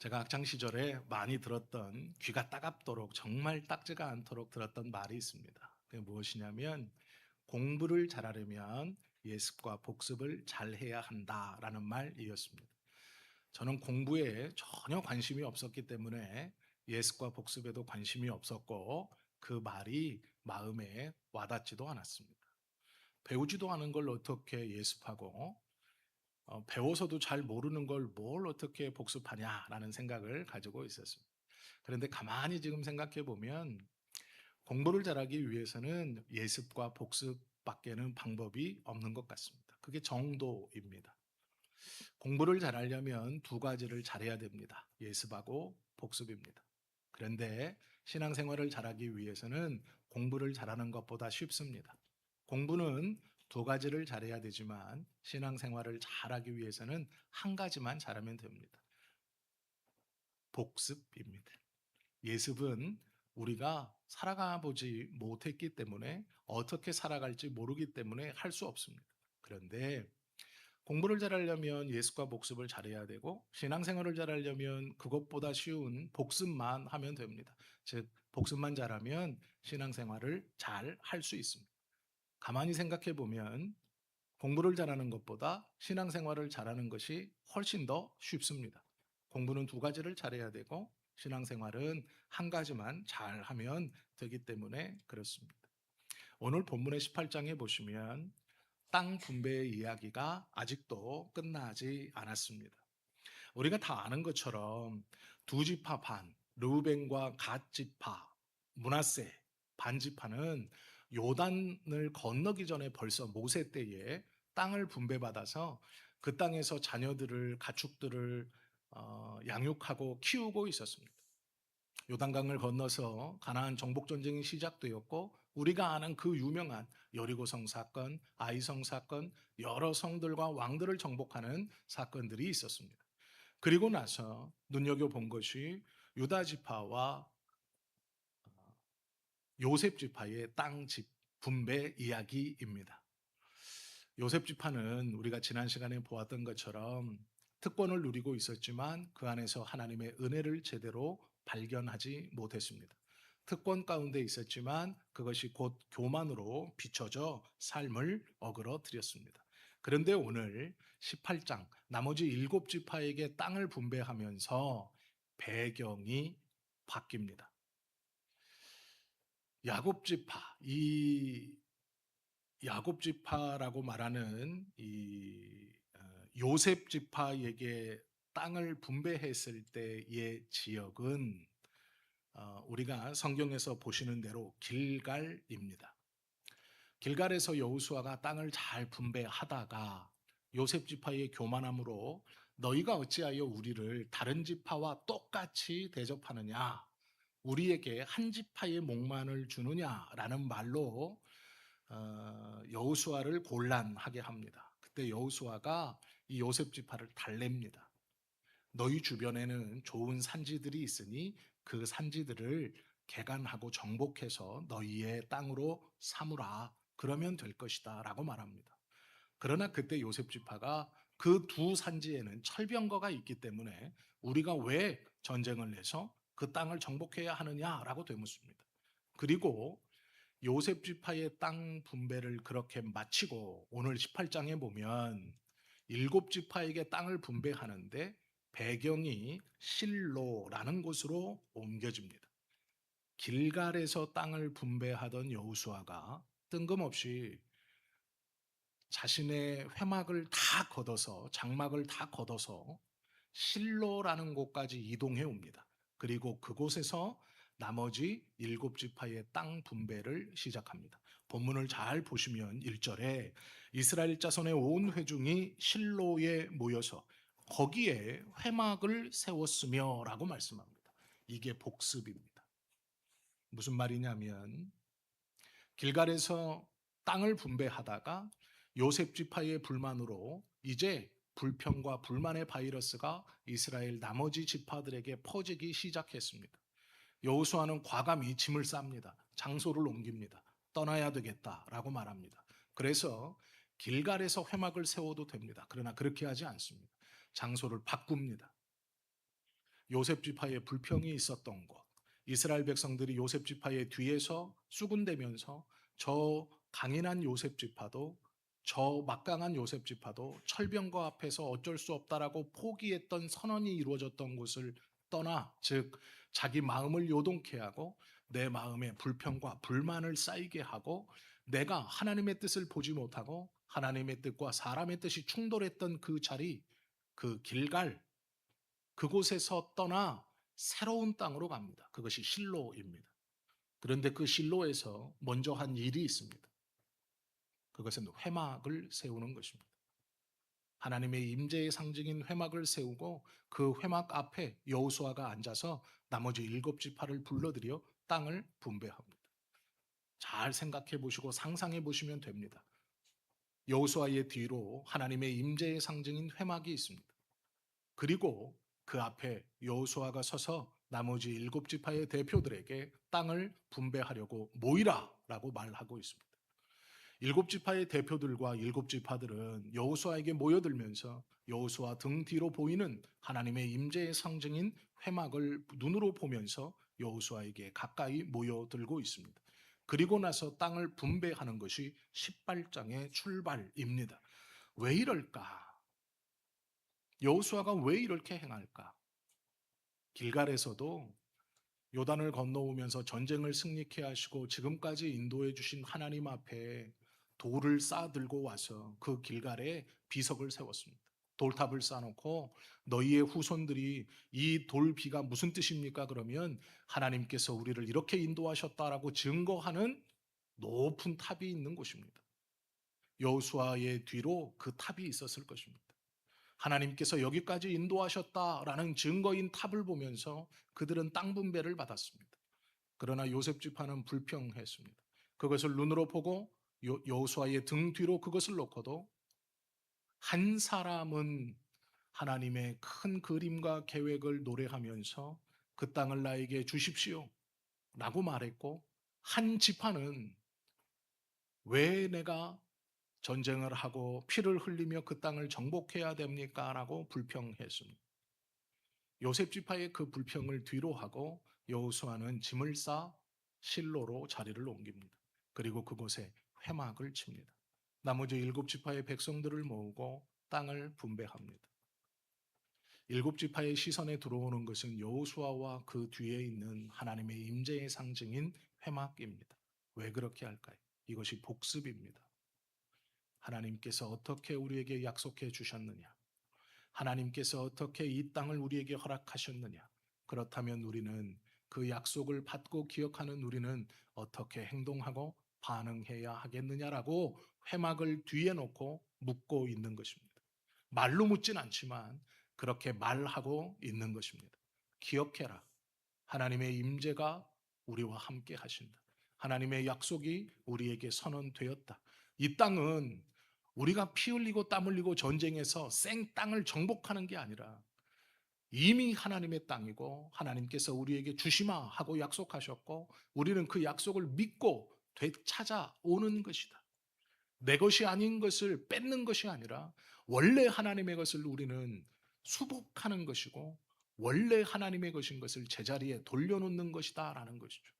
제가 학창 시절에 많이 들었던 귀가 따갑도록 정말 딱지가 않도록 들었던 말이 있습니다. 그게 무엇이냐면 공부를 잘하려면 예습과 복습을 잘해야 한다라는 말이었습니다. 저는 공부에 전혀 관심이 없었기 때문에 예습과 복습에도 관심이 없었고 그 말이 마음에 와닿지도 않았습니다. 배우지도 않은 걸 어떻게 예습하고 배워서도 잘 모르는 걸 뭘 어떻게 복습하냐라는 생각을 가지고 있었습니다. 그런데 가만히 지금 생각해 보면 공부를 잘하기 위해서는 예습과 복습밖에는 방법이 없는 것 같습니다. 그게 정도입니다. 공부를 잘하려면 두 가지를 잘해야 됩니다. 예습하고 복습입니다. 그런데 신앙생활을 잘하기 위해서는 공부를 잘하는 것보다 쉽습니다. 공부는 두 가지를 잘해야 되지만 신앙생활을 잘하기 위해서는 한 가지만 잘하면 됩니다. 복습입니다. 예습은 우리가 살아가 보지 못했기 때문에 어떻게 살아갈지 모르기 때문에 할 수 없습니다. 그런데 공부를 잘하려면 예습과 복습을 잘해야 되고 신앙생활을 잘하려면 그것보다 쉬운 복습만 하면 됩니다. 즉 복습만 잘하면 신앙생활을 잘 할 수 있습니다. 가만히 생각해 보면 공부를 잘하는 것보다 신앙생활을 잘하는 것이 훨씬 더 쉽습니다. 공부는 두 가지를 잘해야 되고 신앙생활은 한 가지만 잘하면 되기 때문에 그렇습니다. 오늘 본문의 18장에 보시면 땅 분배의 이야기가 아직도 끝나지 않았습니다. 우리가 다 아는 것처럼 두 지파 반, 르우벤과 갓 지파, 므낫세 반 지파는 요단을 건너기 전에 벌써 모세 때에 땅을 분배받아서 그 땅에서 자녀들을 가축들을 양육하고 키우고 있었습니다. 요단강을 건너서 가나안 정복 전쟁이 시작되었고 우리가 아는 그 유명한 여리고성 사건, 아이성 사건, 여러 성들과 왕들을 정복하는 사건들이 있었습니다. 그리고 나서 눈여겨본 것이 유다 지파와 요셉 지파의 땅 집 분배 이야기입니다. 요셉 지파는 우리가 지난 시간에 보았던 것처럼 특권을 누리고 있었지만 그 안에서 하나님의 은혜를 제대로 발견하지 못했습니다. 특권 가운데 있었지만 그것이 곧 교만으로 비춰져 삶을 어그러뜨렸습니다. 그런데 오늘 18장 나머지 7지파에게 땅을 분배하면서 배경이 바뀝니다. 야곱 지파, 이 야곱 지파라고 말하는 이 요셉 지파에게 땅을 분배했을 때의 지역은 우리가 성경에서 보시는 대로 길갈입니다. 길갈에서 여호수아가 땅을 잘 분배하다가 요셉 지파의 교만함으로 너희가 어찌하여 우리를 다른 지파와 똑같이 대접하느냐 우리에게 한 지파의 목만을 주느냐라는 말로 여호수아를 곤란하게 합니다. 그때 여호수아가 이 요셉 지파를 달랩니다. 너희 주변에는 좋은 산지들이 있으니 그 산지들을 개간하고 정복해서 너희의 땅으로 삼으라. 그러면 될 것이다. 라고 말합니다. 그러나 그때 요셉 지파가 그 두 산지에는 철병거가 있기 때문에 우리가 왜 전쟁을 내서 그 땅을 정복해야 하느냐라고 되묻습니다. 그리고 요셉 지파의 땅 분배를 그렇게 마치고 오늘 18장에 보면 7지파에게 땅을 분배하는데 배경이 실로라는 곳으로 옮겨집니다. 길갈에서 땅을 분배하던 여호수아가 뜬금없이 자신의 회막을 다 걷어서 장막을 다 걷어서 실로라는 곳까지 이동해 옵니다. 그리고 그곳에서 나머지 7지파의 땅 분배를 시작합니다. 본문을 잘 보시면 1절에 이스라엘 자손의 온 회중이 실로에 모여서 거기에 회막을 세웠으며 라고 말씀합니다. 이게 복습입니다. 무슨 말이냐면 길갈에서 땅을 분배하다가 요셉 지파의 불만으로 이제 불평과 불만의 바이러스가 이스라엘 나머지 지파들에게 퍼지기 시작했습니다. 여호수아는 과감히 짐을 쌉니다. 장소를 옮깁니다. 떠나야 되겠다라고 말합니다. 그래서 길갈에서 회막을 세워도 됩니다. 그러나 그렇게 하지 않습니다. 장소를 바꿉니다. 요셉 지파에 불평이 있었던 곳, 이스라엘 백성들이 요셉 지파의 뒤에서 수군대면서 저 강인한 요셉 지파도, 저 막강한 요셉 지파도 철병거 앞에서 어쩔 수 없다라고 포기했던 선언이 이루어졌던 곳을 떠나, 즉 자기 마음을 요동케 하고 내 마음에 불평과 불만을 쌓이게 하고 내가 하나님의 뜻을 보지 못하고 하나님의 뜻과 사람의 뜻이 충돌했던 그 자리, 그 길갈, 그곳에서 떠나 새로운 땅으로 갑니다. 그것이 실로입니다. 그런데 그 실로에서 먼저 한 일이 있습니다. 그것은 회막을 세우는 것입니다. 하나님의 임재의 상징인 회막을 세우고 그 회막 앞에 여호수아가 앉아서 나머지 7지파를 불러들여 땅을 분배합니다. 잘 생각해 보시고 상상해 보시면 됩니다. 여호수아의 뒤로 하나님의 임재의 상징인 회막이 있습니다. 그리고 그 앞에 여호수아가 서서 나머지 7지파의 대표들에게 땅을 분배하려고 모이라라고 말하고 있습니다. 7지파의 대표들과 7지파들은 여호수아에게 모여들면서 여호수아 등 뒤로 보이는 하나님의 임재의 상징인 회막을 눈으로 보면서 여호수아에게 가까이 모여들고 있습니다. 그리고 나서 땅을 분배하는 것이 십발장의 출발입니다. 왜 이럴까? 여호수아가 왜 이렇게 행할까? 길갈에서도 요단을 건너오면서 전쟁을 승리케 하시고 지금까지 인도해 주신 하나님 앞에 돌을 쌓아 들고 와서 그 길갈에 비석을 세웠습니다. 돌탑을 쌓아놓고 너희의 후손들이 이 돌비가 무슨 뜻입니까? 그러면 하나님께서 우리를 이렇게 인도하셨다라고 증거하는 높은 탑이 있는 곳입니다. 여호수아의 뒤로 그 탑이 있었을 것입니다. 하나님께서 여기까지 인도하셨다라는 증거인 탑을 보면서 그들은 땅 분배를 받았습니다. 그러나 요셉 지파는 불평했습니다. 그것을 눈으로 보고 여호수아의 등 뒤로 그것을 놓고도 한 사람은 하나님의 큰 그림과 계획을 노래하면서 그 땅을 나에게 주십시오 라고 말했고, 한 지파는 왜 내가 전쟁을 하고 피를 흘리며 그 땅을 정복해야 됩니까? 라고 불평했습니다. 요셉 지파의 그 불평을 뒤로 하고 여호수아는 짐을 싸 실로로 자리를 옮깁니다. 그리고 그곳에 회막을 칩니다. 나머지 7지파의 백성들을 모으고 땅을 분배합니다. 7지파의 시선에 들어오는 것은 여호수아와 그 뒤에 있는 하나님의 임재의 상징인 회막입니다. 왜 그렇게 할까요? 이것이 복습입니다. 하나님께서 어떻게 우리에게 약속해 주셨느냐? 하나님께서 어떻게 이 땅을 우리에게 허락하셨느냐? 그렇다면 우리는 그 약속을 받고 기억하는 우리는 어떻게 행동하고 반응해야 하겠느냐라고 회막을 뒤에 놓고 묻고 있는 것입니다. 말로 묻진 않지만 그렇게 말하고 있는 것입니다. 기억해라. 하나님의 임재가 우리와 함께 하신다. 하나님의 약속이 우리에게 선언되었다. 이 땅은 우리가 피 흘리고 땀 흘리고 전쟁에서 생 땅을 정복하는 게 아니라 이미 하나님의 땅이고 하나님께서 우리에게 주시마 하고 약속하셨고 우리는 그 약속을 믿고 되찾아오는 것이다. 내 것이 아닌 것을 뺏는 것이 아니라 원래 하나님의 것을 우리는 수복하는 것이고 원래 하나님의 것인 것을 제자리에 돌려놓는 것이다라는 것이죠.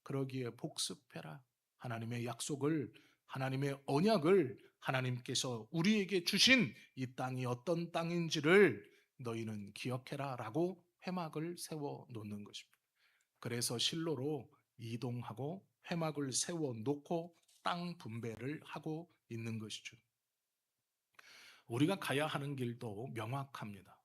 그러기에 복습해라. 하나님의 약속을, 하나님의 언약을, 하나님께서 우리에게 주신 이 땅이 어떤 땅인지를 너희는 기억해라 라고 회막을 세워 놓는 것입니다. 그래서 실로로 이동하고 회막을 세워 놓고 땅 분배를 하고 있는 것이죠. 우리가 가야 하는 길도 명확합니다.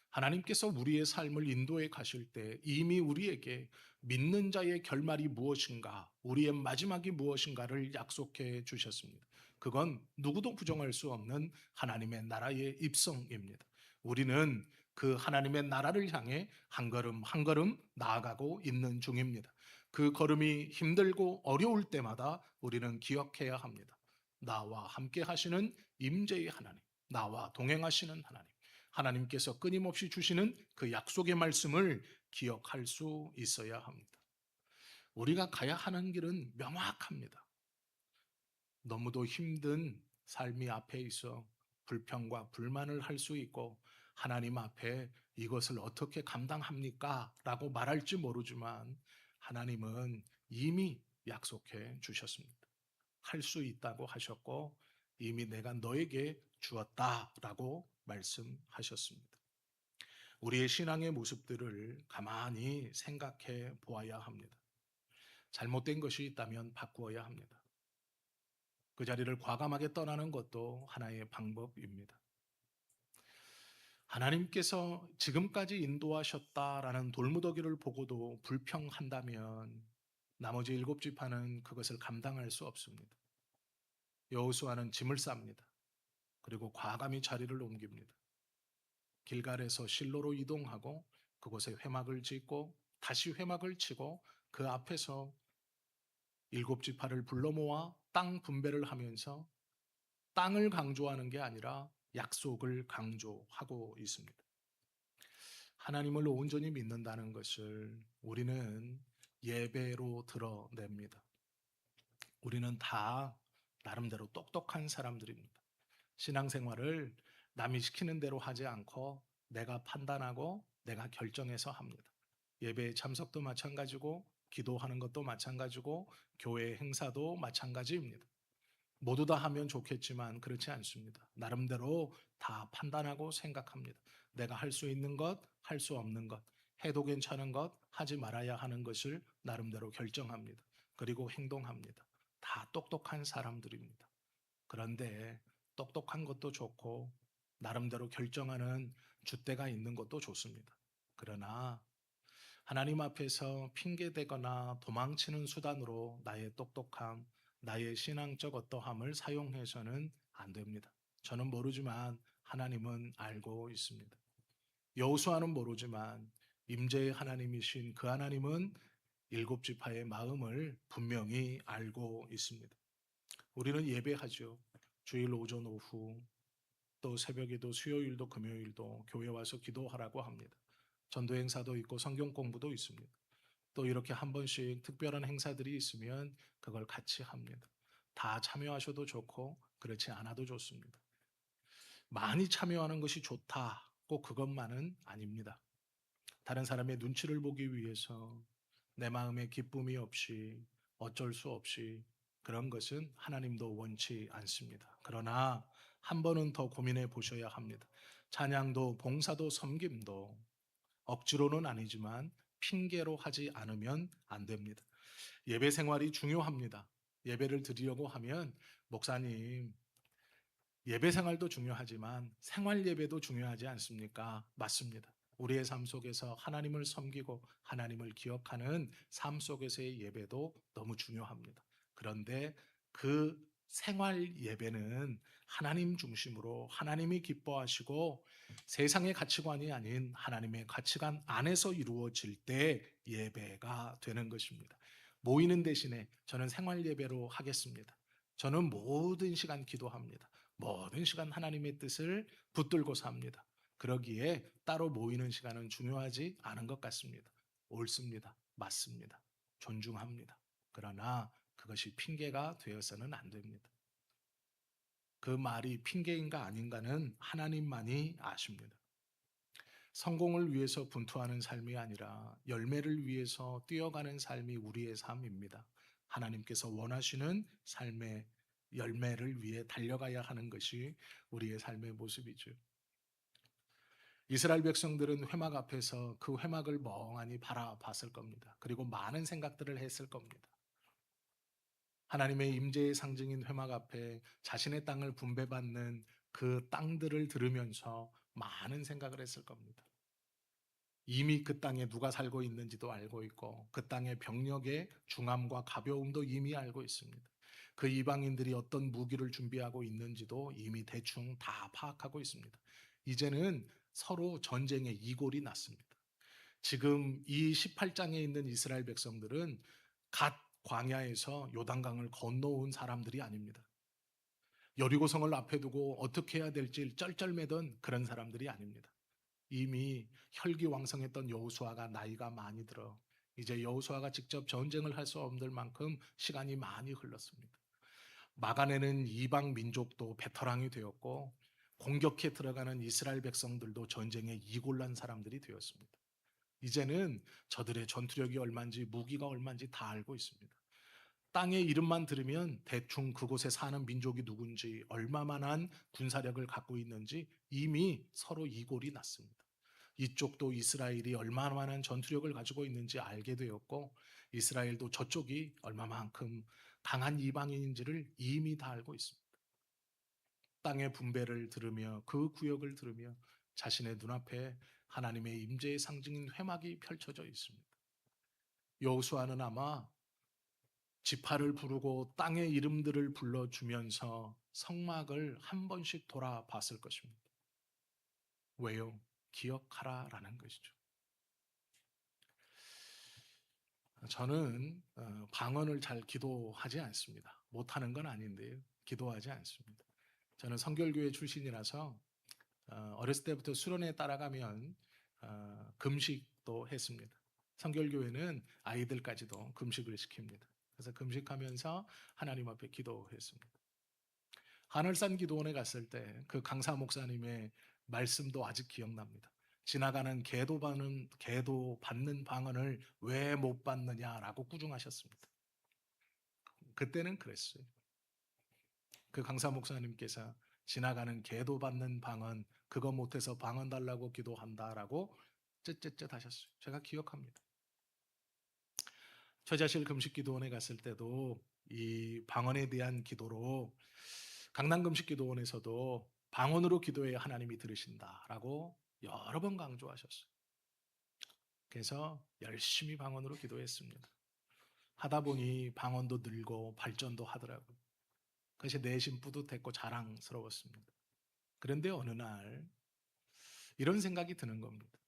하나님께서 우리의 삶을 인도해 가실 때 이미 우리에게 믿는 자의 결말이 무엇인가, 우리의 마지막이 무엇인가를 약속해 주셨습니다. 그건 누구도 부정할 수 없는 하나님의 나라의 입성입니다. 우리는 그 하나님의 나라를 향해 한 걸음 한 걸음 나아가고 있는 중입니다. 그 걸음이 힘들고 어려울 때마다 우리는 기억해야 합니다. 나와 함께 하시는 임재의 하나님, 나와 동행하시는 하나님, 하나님께서 끊임없이 주시는 그 약속의 말씀을 기억할 수 있어야 합니다. 우리가 가야 하는 길은 명확합니다. 너무도 힘든 삶이 앞에 있어 불평과 불만을 할 수 있고 하나님 앞에 이것을 어떻게 감당합니까? 라고 말할지 모르지만 하나님은 이미 약속해 주셨습니다. 할 수 있다고 하셨고 이미 내가 너에게 주었다라고 말씀하셨습니다. 우리의 신앙의 모습들을 가만히 생각해 보아야 합니다. 잘못된 것이 있다면 바꾸어야 합니다. 그 자리를 과감하게 떠나는 것도 하나의 방법입니다. 하나님께서 지금까지 인도하셨다라는 돌무더기를 보고도 불평한다면 나머지 일곱 지파는 그것을 감당할 수 없습니다. 여호수아는 짐을 쌉니다. 그리고 과감히 자리를 옮깁니다. 길갈에서 실로로 이동하고 그곳에 회막을 짓고 다시 회막을 치고 그 앞에서 일곱 지파를 불러 모아 땅 분배를 하면서 땅을 강조하는 게 아니라 약속을 강조하고 있습니다. 하나님을 온전히 믿는다는 것을 우리는 예배로 드러냅니다. 우리는 다 나름대로 똑똑한 사람들입니다. 신앙생활을 남이 시키는 대로 하지 않고 내가 판단하고 내가 결정해서 합니다. 예배에 참석도 마찬가지고 기도하는 것도 마찬가지고 교회 행사도 마찬가지입니다. 모두 다 하면 좋겠지만 그렇지 않습니다. 나름대로 다 판단하고 생각합니다. 내가 할 수 있는 것, 할 수 없는 것, 해도 괜찮은 것, 하지 말아야 하는 것을 나름대로 결정합니다. 그리고 행동합니다. 다 똑똑한 사람들입니다. 그런데 똑똑한 것도 좋고 나름대로 결정하는 줏대가 있는 것도 좋습니다. 그러나 하나님 앞에서 핑계대거나 도망치는 수단으로 나의 똑똑함, 나의 신앙적 어떠함을 사용해서는 안 됩니다. 저는 모르지만 하나님은 알고 있습니다. 여호수아는 모르지만 임재의 하나님이신 그 하나님은 일곱 지파의 마음을 분명히 알고 있습니다. 우리는 예배하죠. 주일 오전 오후 또 새벽에도 수요일도 금요일도 교회 와서 기도하라고 합니다. 전도 행사도 있고 성경 공부도 있습니다. 또 이렇게 한 번씩 특별한 행사들이 있으면 그걸 같이 합니다. 다 참여하셔도 좋고 그렇지 않아도 좋습니다. 많이 참여하는 것이 좋다. 꼭 그것만은 아닙니다. 다른 사람의 눈치를 보기 위해서 내 마음에 기쁨이 없이 어쩔 수 없이 그런 것은 하나님도 원치 않습니다. 그러나 한 번은 더 고민해 보셔야 합니다. 찬양도 봉사도 섬김도 억지로는 아니지만 핑계로 하지 않으면 안 됩니다. 예배 생활이 중요합니다. 예배를 드리려고 하면 목사님 예배 생활도 중요하지만 생활 예배도 중요하지 않습니까? 맞습니다. 우리의 삶 속에서 하나님을 섬기고 하나님을 기억하는 삶 속에서의 예배도 너무 중요합니다. 그런데 그 생활 예배는 하나님 중심으로 하나님이 기뻐하시고 세상의 가치관이 아닌 하나님의 가치관 안에서 이루어질 때 예배가 되는 것입니다. 모이는 대신에 저는 생활 예배로 하겠습니다. 저는 모든 시간 기도합니다. 모든 시간 하나님의 뜻을 붙들고 삽니다. 그러기에 따로 모이는 시간은 중요하지 않은 것 같습니다. 옳습니다. 맞습니다. 존중합니다. 그러나 그것이 핑계가 되어서는 안 됩니다. 그 말이 핑계인가 아닌가는 하나님만이 아십니다. 성공을 위해서 분투하는 삶이 아니라 열매를 위해서 뛰어가는 삶이 우리의 삶입니다. 하나님께서 원하시는 삶의 열매를 위해 달려가야 하는 것이 우리의 삶의 모습이죠. 이스라엘 백성들은 회막 앞에서 그 회막을 멍하니 바라봤을 겁니다. 그리고 많은 생각들을 했을 겁니다. 하나님의 임재의 상징인 회막 앞에 자신의 땅을 분배받는 그 땅들을 들으면서 많은 생각을 했을 겁니다. 이미 그 땅에 누가 살고 있는지도 알고 있고 그 땅의 병력의 중함과 가벼움도 이미 알고 있습니다. 그 이방인들이 어떤 무기를 준비하고 있는지도 이미 대충 다 파악하고 있습니다. 이제는 서로 전쟁의 이골이 났습니다. 지금 이 18장에 있는 이스라엘 백성들은 갓 광야에서 요단강을 건너온 사람들이 아닙니다. 여리고성을 앞에 두고 어떻게 해야 될지 쩔쩔매던 그런 사람들이 아닙니다. 이미 혈기왕성했던 여호수아가 나이가 많이 들어 이제 여호수아가 직접 전쟁을 할 수 없을 만큼 시간이 많이 흘렀습니다. 막아내는 이방 민족도 베테랑이 되었고 공격해 들어가는 이스라엘 백성들도 전쟁에 이골란 사람들이 되었습니다. 이제는 저들의 전투력이 얼마인지 무기가 얼마인지 다 알고 있습니다. 땅의 이름만 들으면 대충 그곳에 사는 민족이 누군지 얼마만한 군사력을 갖고 있는지 이미 서로 이골이 났습니다. 이쪽도 이스라엘이 얼마만한 전투력을 가지고 있는지 알게 되었고 이스라엘도 저쪽이 얼마만큼 강한 이방인인지를 이미 다 알고 있습니다. 땅의 분배를 들으며 그 구역을 들으며 자신의 눈앞에 하나님의 임재의 상징인 회막이 펼쳐져 있습니다. 여호수아는 아마 지파를 부르고 땅의 이름들을 불러주면서 성막을 한 번씩 돌아봤을 것입니다. 왜요? 기억하라라는 것이죠. 저는 방언을 잘 기도하지 않습니다. 못하는 건 아닌데요. 기도하지 않습니다. 저는 성결교회 출신이라서 어렸을 때부터 수련회 따라가면 금식도 했습니다. 성결교회는 아이들까지도 금식을 시킵니다. 그래서 금식하면서 하나님 앞에 기도했습니다. 하늘산 기도원에 갔을 때 그 강사 목사님의 말씀도 아직 기억납니다. 지나가는 개도 받는 방언을 왜 못 받느냐라고 꾸중하셨습니다. 그때는 그랬어요. 그 강사 목사님께서 지나가는 개도 받는 방언 그거 못해서 방언 달라고 기도한다라고 쯧쯧쯧 하셨어요. 제가 기억합니다. 처자실 금식기도원에 갔을 때도 이 방언에 대한 기도로 강남금식기도원에서도 방언으로 기도해야 하나님이 들으신다라고 여러 번 강조하셨어요. 그래서 열심히 방언으로 기도했습니다. 하다 보니 방언도 늘고 발전도 하더라고요. 그것이 내심 뿌듯했고 자랑스러웠습니다. 그런데 어느 날 이런 생각이 드는 겁니다.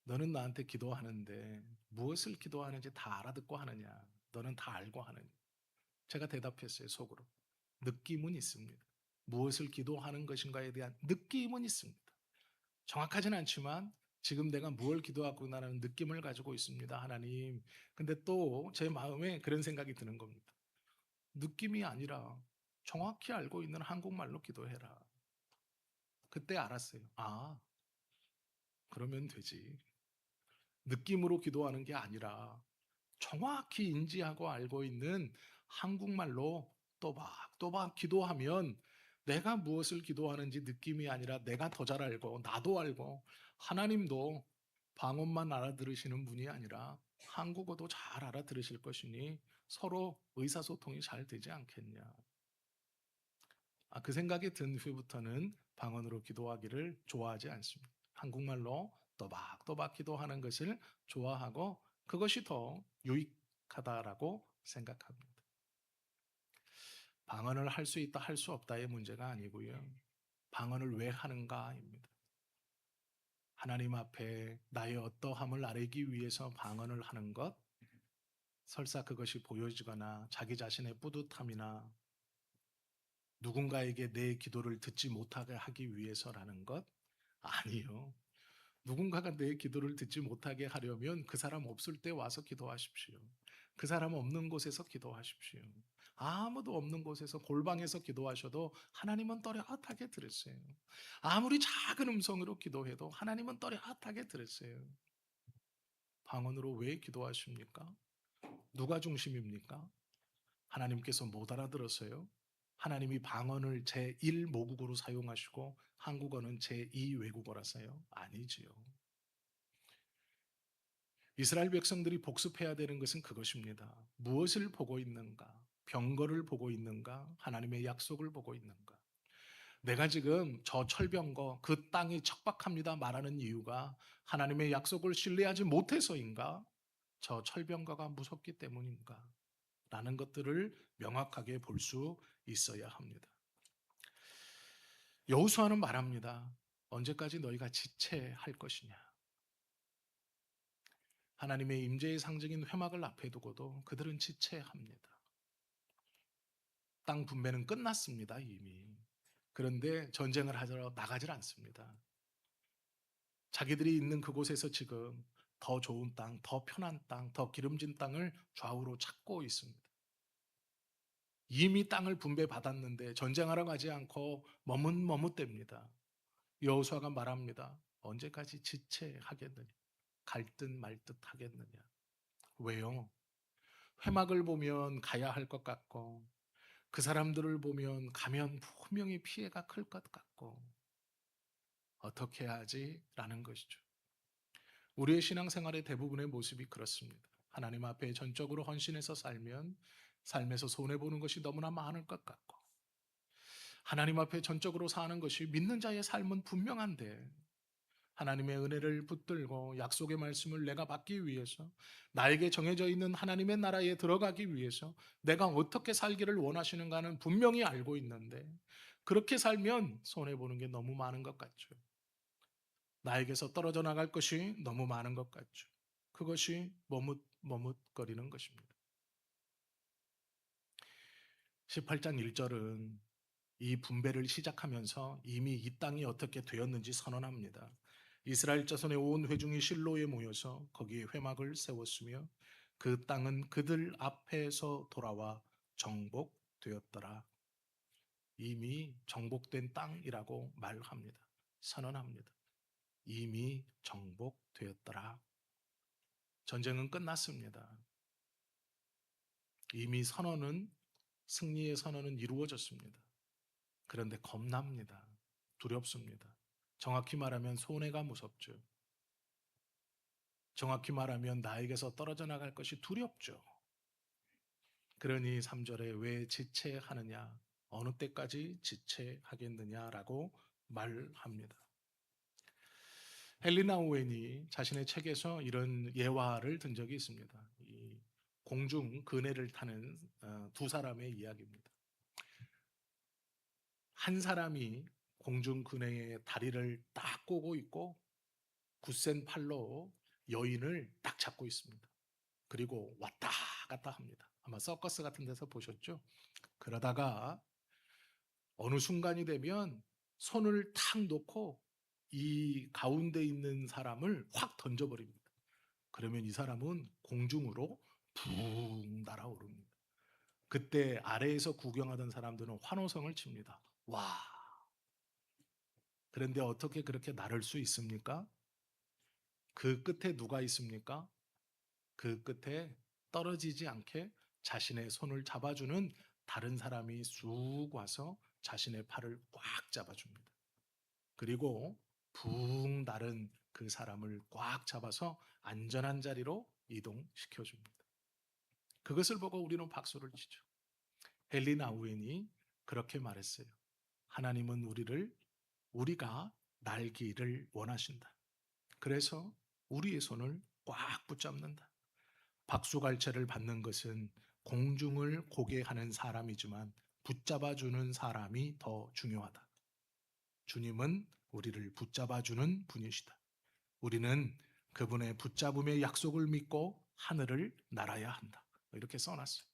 너는 나한테 기도하는데 무엇을 기도하는지 다 알아듣고 하느냐? 너는 다 알고 하느냐? 제가 대답했어요, 속으로. 느낌은 있습니다. 무엇을 기도하는 것인가에 대한 느낌은 있습니다. 정확하진 않지만 지금 내가 무엇을 기도하고 나는 느낌을 가지고 있습니다, 하나님. 근데 또 제 마음에 그런 생각이 드는 겁니다. 느낌이 아니라 정확히 알고 있는 한국말로 기도해라. 그때 알았어요. 아, 그러면 되지. 느낌으로 기도하는 게 아니라 정확히 인지하고 알고 있는 한국말로 또박또박 기도하면 내가 무엇을 기도하는지 느낌이 아니라 내가 더 잘 알고 나도 알고 하나님도 방언만 알아들으시는 분이 아니라 한국어도 잘 알아들으실 것이니 서로 의사소통이 잘 되지 않겠냐. 그 생각이 든 후부터는 방언으로 기도하기를 좋아하지 않습니다. 한국말로 또박또박 기도하는 것을 좋아하고 그것이 더 유익하다라고 생각합니다. 방언을 할 수 있다, 할 수 없다의 문제가 아니고요. 방언을 왜 하는가입니다. 하나님 앞에 나의 어떠함을 아뢰기 위해서 방언을 하는 것, 설사 그것이 보여지거나 자기 자신의 뿌듯함이나 누군가에게 내 기도를 듣지 못하게 하기 위해서라는 것? 아니요. 누군가가 내 기도를 듣지 못하게 하려면 그 사람 없을 때 와서 기도하십시오. 그 사람 없는 곳에서 기도하십시오. 아무도 없는 곳에서 골방에서 기도하셔도 하나님은 또렷하게 들으세요. 아무리 작은 음성으로 기도해도 하나님은 또렷하게 들으세요. 방언으로 왜 기도하십니까? 누가 중심입니까? 하나님께서 못 알아들었어요? 하나님이 방언을 제1 모국어로 사용하시고 한국어는 제2 외국어라서요? 아니지요. 이스라엘 백성들이 복습해야 되는 것은 그것입니다. 무엇을 보고 있는가? 병거를 보고 있는가? 하나님의 약속을 보고 있는가? 내가 지금 저 철병거 그 땅이 척박합니다 말하는 이유가 하나님의 약속을 신뢰하지 못해서인가? 저 철병거가 무섭기 때문인가? 라는 것들을 명확하게 볼 수 있어야 합니다. 여호수아는 말합니다. 언제까지 너희가 지체할 것이냐? 하나님의 임재의 상징인 회막을 앞에 두고도 그들은 지체합니다. 땅 분배는 끝났습니다, 이미. 그런데 전쟁을 하러 나가질 않습니다. 자기들이 있는 그곳에서 지금 더 좋은 땅, 더 편한 땅, 더 기름진 땅을 좌우로 찾고 있습니다. 이미 땅을 분배받았는데 전쟁하러 가지 않고 머뭇머뭇댑니다. 여호수아가 말합니다. 언제까지 지체하겠느냐? 갈 듯 말 듯 하겠느냐? 왜요? 회막을 보면 가야 할 것 같고 그 사람들을 보면 가면 분명히 피해가 클 것 같고 어떻게 하지? 라는 것이죠. 우리의 신앙생활의 대부분의 모습이 그렇습니다. 하나님 앞에 전적으로 헌신해서 살면 삶에서 손해보는 것이 너무나 많을 것 같고 하나님 앞에 전적으로 사는 것이 믿는 자의 삶은 분명한데 하나님의 은혜를 붙들고 약속의 말씀을 내가 받기 위해서 나에게 정해져 있는 하나님의 나라에 들어가기 위해서 내가 어떻게 살기를 원하시는가는 분명히 알고 있는데 그렇게 살면 손해보는 게 너무 많은 것 같죠. 나에게서 떨어져 나갈 것이 너무 많은 것 같죠. 그것이 머뭇머뭇거리는 것입니다. 18장 1절은 이 분배를 시작하면서 이미 이 땅이 어떻게 되었는지 선언합니다. 이스라엘 자손의 온 회중이 실로에 모여서 거기에 회막을 세웠으며 그 땅은 그들 앞에서 돌아와 정복되었더라. 이미 정복된 땅이라고 말합니다. 선언합니다. 이미 정복되었더라. 전쟁은 끝났습니다. 이미 승리의 선언은 이루어졌습니다. 그런데 겁납니다. 두렵습니다. 정확히 말하면 손해가 무섭죠. 정확히 말하면 나에게서 떨어져 나갈 것이 두렵죠. 그러니 3절에 왜 지체하느냐? 어느 때까지 지체하겠느냐라고 말합니다. 헬리나 오웬이 자신의 책에서 이런 예화를 든 적이 있습니다. 이 공중 그네를 타는 두 사람의 이야기입니다. 한 사람이 공중 그네의 다리를 딱 꼬고 있고 굳센 팔로 여인을 딱 잡고 있습니다. 그리고 왔다 갔다 합니다. 아마 서커스 같은 데서 보셨죠? 그러다가 어느 순간이 되면 손을 탁 놓고 이 가운데 있는 사람을 확 던져버립니다. 그러면 이 사람은 공중으로 붕 날아오릅니다. 그때 아래에서 구경하던 사람들은 환호성을 칩니다. 와! 그런데 어떻게 그렇게 나를 수 있습니까? 그 끝에 누가 있습니까? 그 끝에 떨어지지 않게 자신의 손을 잡아주는 다른 사람이 쑥 와서 자신의 팔을 꽉 잡아줍니다. 그리고 붕 다른 그 사람을 꽉 잡아서 안전한 자리로 이동시켜줍니다. 그것을 보고 우리는 박수를 치죠. 헨리 나우엔이 그렇게 말했어요. 하나님은 우리가 날기를 원하신다. 그래서 우리의 손을 꽉 붙잡는다. 박수갈채를 받는 것은 공중을 고개 하는 사람이지만 붙잡아주는 사람이 더 중요하다. 주님은 우리를 붙잡아주는 분이시다. 우리는 그분의 붙잡음의 약속을 믿고 하늘을 날아야 한다. 이렇게 써놨어요.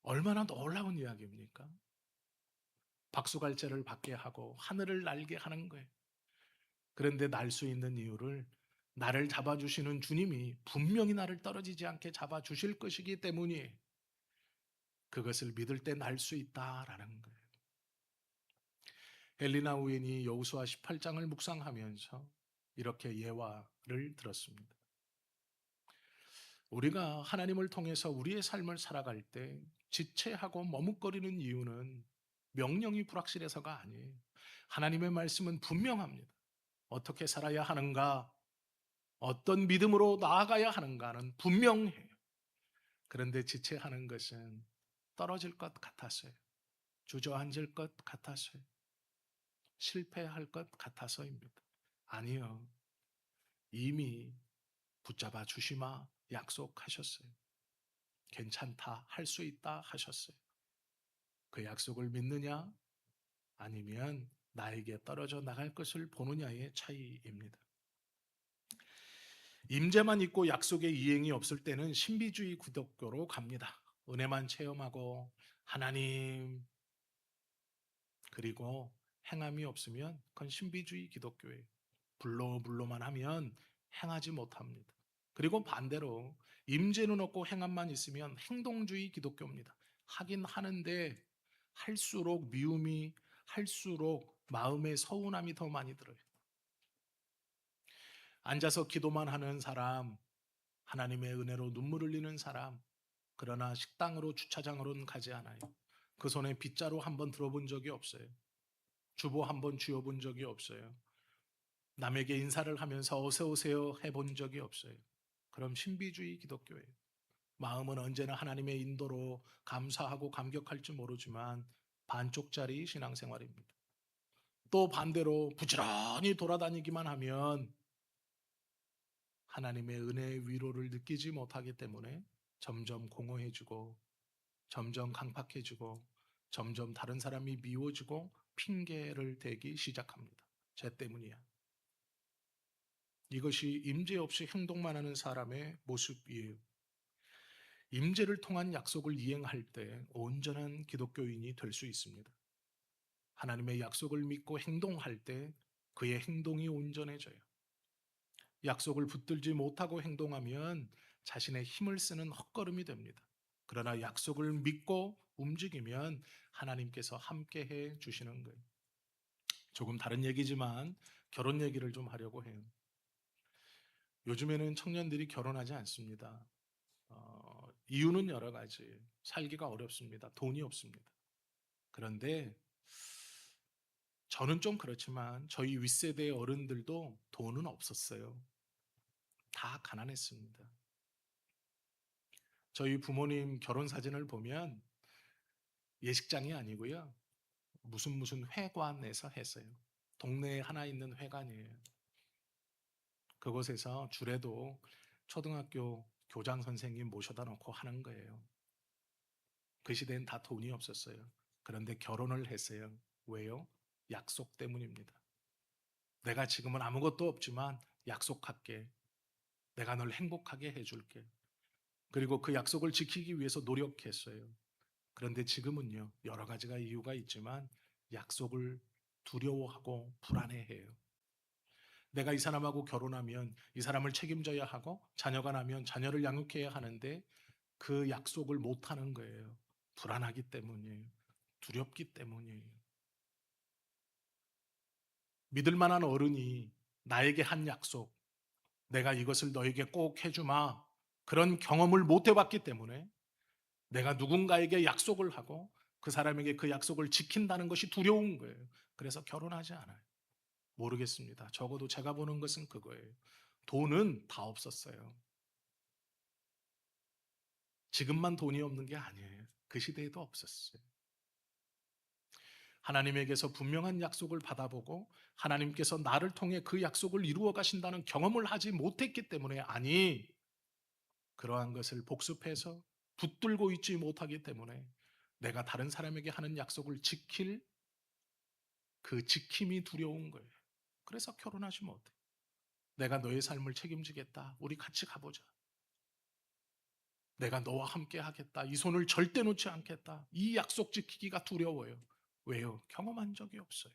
얼마나 놀라운 이야기입니까? 박수갈채를 받게 하고 하늘을 날게 하는 거예요. 그런데 날 수 있는 이유를 나를 잡아주시는 주님이 분명히 나를 떨어지지 않게 잡아주실 것이기 때문에 그것을 믿을 때 날 수 있다라는 거예요. 헬리나 우인이 여호수아 18장을 묵상하면서 이렇게 예화를 들었습니다. 우리가 하나님을 통해서 우리의 삶을 살아갈 때 지체하고 머뭇거리는 이유는 명령이 불확실해서가 아니에요. 하나님의 말씀은 분명합니다. 어떻게 살아야 하는가, 어떤 믿음으로 나아가야 하는가는 분명해요. 그런데 지체하는 것은 떨어질 것 같았어요. 주저앉을 것 같았어요. 실패할 것 같아서입니다. 아니요. 이미 붙잡아 주시마 약속하셨어요. 괜찮다, 할 수 있다 하셨어요. 그 약속을 믿느냐? 아니면 나에게 떨어져 나갈 것을 보느냐의 차이입니다. 임재만 있고 약속의 이행이 없을 때는 신비주의 기독교로 갑니다. 은혜만 체험하고 하나님 그리고 행함이 없으면 그건 신비주의 기독교예요. 불로만 하면 행하지 못합니다. 그리고 반대로 임재는 없고 행함만 있으면 행동주의 기독교입니다. 하긴 하는데 할수록 미움이, 할수록 마음의 서운함이 더 많이 들어요. 앉아서 기도만 하는 사람, 하나님의 은혜로 눈물 흘리는 사람, 그러나 식당으로 주차장으로는 가지 않아요. 그 손에 빗자루 한 번 들어본 적이 없어요. 주보 한 번 쥐어본 적이 없어요. 남에게 인사를 하면서 어서 오세요 해본 적이 없어요. 그럼 신비주의 기독교예요. 마음은 언제나 하나님의 인도로 감사하고 감격할지 모르지만 반쪽짜리 신앙생활입니다. 또 반대로 부지런히 돌아다니기만 하면 하나님의 은혜의 위로를 느끼지 못하기 때문에 점점 공허해지고, 점점 강팍해지고, 점점 다른 사람이 미워지고 핑계를 대기 시작합니다. 쟤 때문이야. 이것이 임재 없이 행동만 하는 사람의 모습이에요. 임재를 통한 약속을 이행할 때 온전한 기독교인이 될 수 있습니다. 하나님의 약속을 믿고 행동할 때 그의 행동이 온전해져요. 약속을 붙들지 못하고 행동하면 자신의 힘을 쓰는 헛걸음이 됩니다. 그러나 약속을 믿고 움직이면 하나님께서 함께 해 주시는 거예요. 조금 다른 얘기지만 결혼 얘기를 좀 하려고 해요. 요즘에는 청년들이 결혼하지 않습니다. 이유는 여러 가지. 살기가 어렵습니다. 돈이 없습니다. 그런데 저는 좀 그렇지만 저희 윗세대의 어른들도 돈은 없었어요. 다 가난했습니다. 저희 부모님 결혼 사진을 보면 예식장이 아니고요. 무슨 회관에서 했어요. 동네에 하나 있는 회관이에요. 그곳에서 주례도 초등학교 교장 선생님 모셔다 놓고 하는 거예요. 그 시대엔 다 돈이 없었어요. 그런데 결혼을 했어요. 왜요? 약속 때문입니다. 내가 지금은 아무것도 없지만 약속할게. 내가 널 행복하게 해줄게. 그리고 그 약속을 지키기 위해서 노력했어요. 그런데 지금은요, 여러 가지가 이유가 있지만 약속을 두려워하고 불안해해요. 내가 이 사람하고 결혼하면 이 사람을 책임져야 하고 자녀가 나면 자녀를 양육해야 하는데 그 약속을 못하는 거예요. 불안하기 때문이에요. 두렵기 때문이에요. 믿을 만한 어른이 나에게 한 약속, 내가 이것을 너에게 꼭 해주마. 그런 경험을 못 해봤기 때문에 내가 누군가에게 약속을 하고 그 사람에게 그 약속을 지킨다는 것이 두려운 거예요. 그래서 결혼하지 않아요. 모르겠습니다. 적어도 제가 보는 것은 그거예요. 돈은 다 없었어요. 지금만 돈이 없는 게 아니에요. 그 시대에도 없었어요. 하나님에게서 분명한 약속을 받아보고 하나님께서 나를 통해 그 약속을 이루어 가신다는 경험을 하지 못했기 때문에, 아니, 그러한 것을 복습해서 붙들고 있지 못하기 때문에 내가 다른 사람에게 하는 약속을 지킬 그 지킴이 두려운 거예요. 그래서 결혼하지 못해. 내가 너의 삶을 책임지겠다. 우리 같이 가보자. 내가 너와 함께 하겠다. 이 손을 절대 놓지 않겠다. 이 약속 지키기가 두려워요. 왜요? 경험한 적이 없어요.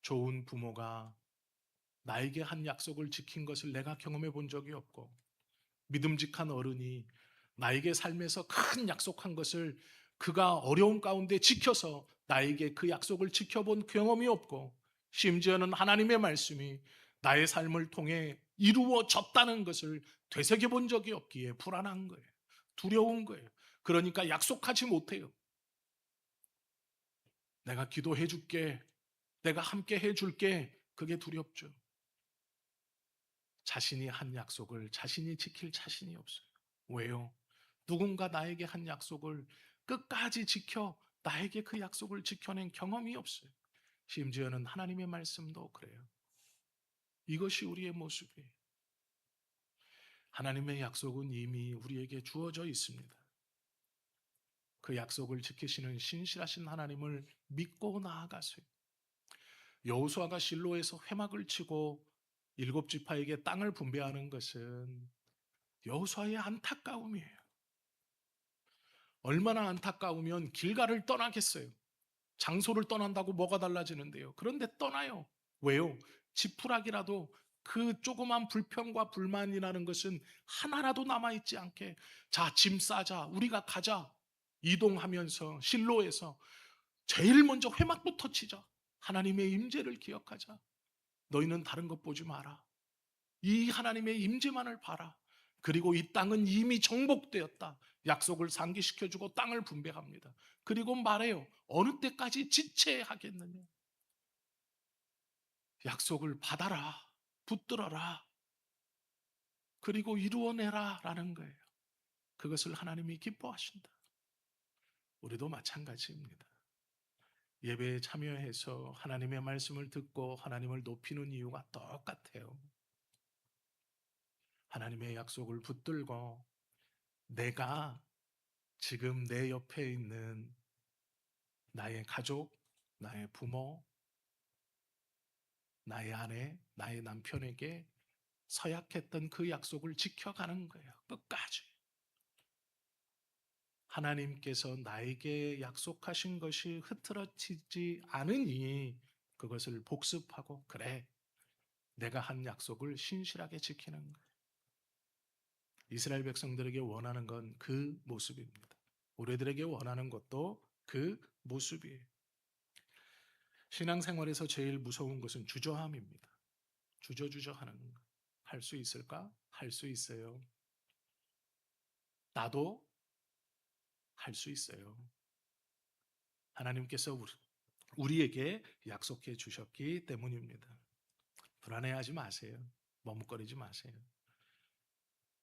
좋은 부모가 나에게 한 약속을 지킨 것을 내가 경험해 본 적이 없고, 믿음직한 어른이 나에게 삶에서 큰 약속한 것을 그가 어려운 가운데 지켜서 나에게 그 약속을 지켜본 경험이 없고, 심지어는 하나님의 말씀이 나의 삶을 통해 이루어졌다는 것을 되새겨 본 적이 없기에 불안한 거예요. 두려운 거예요. 그러니까 약속하지 못해요. 내가 기도해 줄게. 내가 함께 해 줄게. 그게 두렵죠. 자신이 한 약속을 자신이 지킬 자신이 없어요. 왜요? 누군가 나에게 한 약속을 끝까지 지켜 나에게 그 약속을 지켜낸 경험이 없어요. 심지어는 하나님의 말씀도 그래요. 이것이 우리의 모습이에요. 하나님의 약속은 이미 우리에게 주어져 있습니다. 그 약속을 지키시는 신실하신 하나님을 믿고 나아가세요. 여호수아가 실로에서 회막을 치고 일곱 지파에게 땅을 분배하는 것은 여호수아의 안타까움이에요. 얼마나 안타까우면 길가를 떠나겠어요. 장소를 떠난다고 뭐가 달라지는데요. 그런데 떠나요. 왜요? 지푸라기라도 그 조그만 불평과 불만이라는 것은 하나라도 남아있지 않게, 자, 짐 싸자, 우리가 가자, 이동하면서 실로에서 제일 먼저 회막부터 치자. 하나님의 임재를 기억하자. 너희는 다른 것 보지 마라. 이 하나님의 임재만을 봐라. 그리고 이 땅은 이미 정복되었다. 약속을 상기시켜주고 땅을 분배합니다. 그리고 말해요. 어느 때까지 지체하겠느냐. 약속을 받아라. 붙들어라. 그리고 이루어내라 라는 거예요. 그것을 하나님이 기뻐하신다. 우리도 마찬가지입니다. 예배에 참여해서 하나님의 말씀을 듣고 하나님을 높이는 이유가 똑같아요. 하나님의 약속을 붙들고 내가 지금 내 옆에 있는 나의 가족, 나의 부모, 나의 아내, 나의 남편에게 서약했던 그 약속을 지켜가는 거예요. 끝까지. 하나님께서 나에게 약속하신 것이 흐트러지지 않으니 그것을 복습하고, 그래, 내가 한 약속을 신실하게 지키는 거예요. 이스라엘 백성들에게 원하는 건 그 모습입니다. 우리들에게 원하는 것도 그 모습이에요. 신앙생활에서 제일 무서운 것은 주저함입니다. 주저주저 하는 거. 할 수 있을까? 할 수 있어요. 나도 할 수 있어요. 하나님께서 우리에게 약속해 주셨기 때문입니다. 불안해하지 마세요. 머뭇거리지 마세요.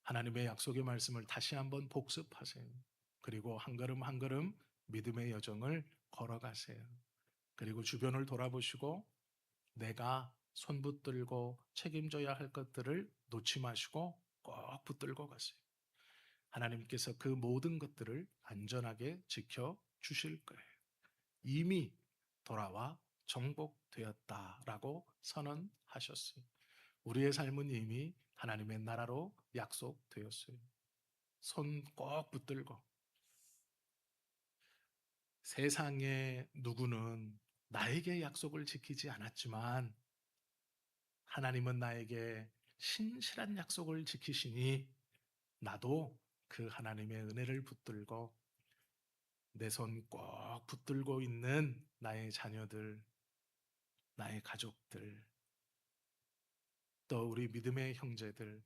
하나님의 약속의 말씀을 다시 한번 복습하세요. 그리고 한 걸음 한 걸음 믿음의 여정을 걸어가세요. 그리고 주변을 돌아보시고 내가 손 붙들고 책임져야 할 것들을 놓지 마시고 꼭 붙들고 가세요. 하나님께서 그 모든 것들을 안전하게 지켜 주실 거예요. 이미 돌아와 정복되었다라고 선언하셨어요. 우리의 삶은 이미 하나님의 나라로 약속되었어요. 손 꼭 붙들고, 세상의 누구는 나에게 약속을 지키지 않았지만 하나님은 나에게 신실한 약속을 지키시니 나도 그 하나님의 은혜를 붙들고 내 손 꼭 붙들고 있는 나의 자녀들, 나의 가족들, 또 우리 믿음의 형제들,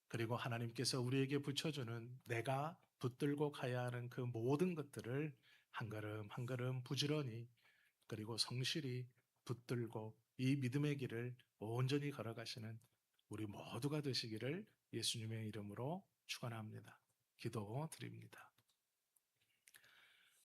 그리고 하나님께서 우리에게 붙여주는 내가 붙들고 가야 하는 그 모든 것들을 한 걸음 한 걸음 부지런히 그리고 성실히 붙들고 이 믿음의 길을 온전히 걸어가시는 우리 모두가 되시기를 예수님의 이름으로 축원합니다. 기도 드립니다.